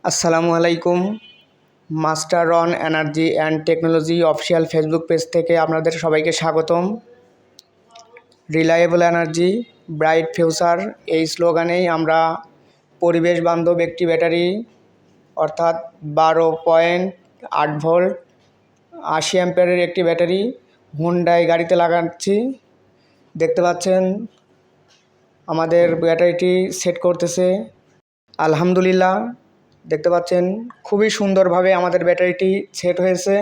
আসসালামু আলাইকুম। Master on energy and technology official Facebook page থেকে আপনাদের সবাইকে স্বাগতম। রিলায়েবল এনার্জি ব্রাইট ফিউচার এই স্লোগানেই আমরা পরিবেশ বান্ধব একটি ব্যাটারি অর্থাৎ 12.8 ভোল্ট 80 অ্যাম্পিয়ারের একটি ব্যাটারি হুন্ডাই গাড়িতে লাগাচ্ছি। দেখতে পাচ্ছেন আমাদের ব্যাটারিটি সেট করতেছে। আলহামদুলিল্লাহ, দেখতে পাচ্ছেন খুবই সুন্দরভাবে আমাদের ব্যাটারিটি সেট হয়েছে।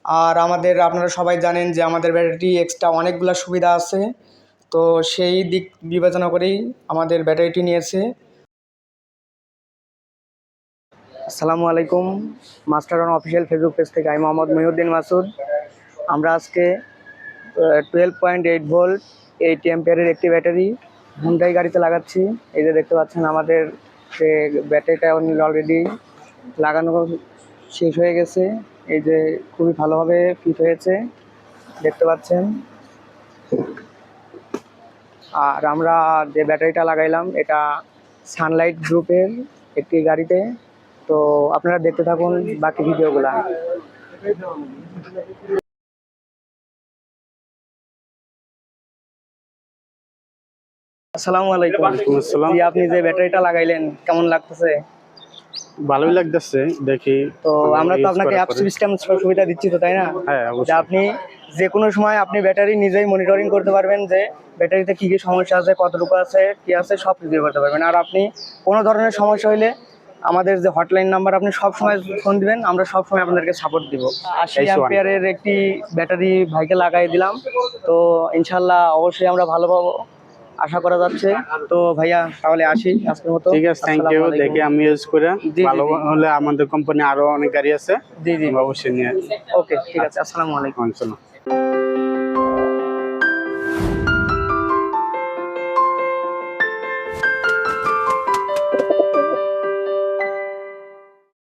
আর আপনারা সবাই জানেন যে আমাদের ব্যাটারিটি এক্সট্রা অনেকগুলো সুবিধা আছে, তো সেই দিক বিবেচনা করেই আমাদের ব্যাটারিটি নিয়েছে। আসসালামু আলাইকুম। Master on official Facebook page থেকে আমি মোহাম্মদ মহিউদ্দিন মাসুদ। আমরা আজকে 12.8 ভোল্ট 80 অ্যাম্পিয়ারের একটি ব্যাটারি হুন্ডাই গাড়িতে লাগাচ্ছি। এই যে দেখতে পাচ্ছেন আমাদের সে ব্যাটারিটা অলরেডি লাগানো শেষ হয়ে গেছে। এই যে খুবই ভালোভাবে ফিট হয়েছে, দেখতে পাচ্ছেন। আর আমরা যে ব্যাটারিটা লাগাইলাম এটা সানলাইট গ্রুপের একটি গাড়িতে। তো আপনারা দেখতে থাকুন বাকি ভিডিওগুলা। আসসালামু আলাইকুম। ওয়ালাইকুম আসসালাম। জি, আপনি যে ব্যাটারিটা লাগাইলেন কেমন লাগতেছে? ভালোই লাগতেছে দেখি। তো আমরা তো আপনাকে অ্যাপ সিস্টেম সুবিধা দিচ্ছি তো, তাই না? হ্যাঁ, যে অবশ্যই। আপনি যে কোনো সময় আপনি ব্যাটারি নিজেই মনিটরিং করতে পারবেন যে ব্যাটারিতে কী কী সমস্যা আছে, কতটুকু আছে, কী আছে, সব রিভিউ করতে পারবেন। আর আপনি কোনো ধরনের সমস্যা হইলে আমাদের যে হটলাইন নাম্বার, আপনি সব সময় ফোন দিবেন, আমরা সব সময় আপনাদেরকে সাপোর্ট দিব। 80 অ্যাম্পিয়ারের একটি ব্যাটারি ভাইকে লাগাই দিলাম, তো ইনশাল্লাহ অবশ্যই আমরা ভালো পাবো আশা করা যাচ্ছে। তো ভাইয়া তাহলে আসি আজকের মতো। ঠিক আছে, থ্যাংক ইউ। দেখি আমি ইউজ করে ভালো হলে আমাদের কোম্পানি আরো অনেক গাড়ি আছে। জি জি, অবশ্যই নিয়ে। ওকে, ঠিক আছে। আসসালামু আলাইকুম। আসসালাম।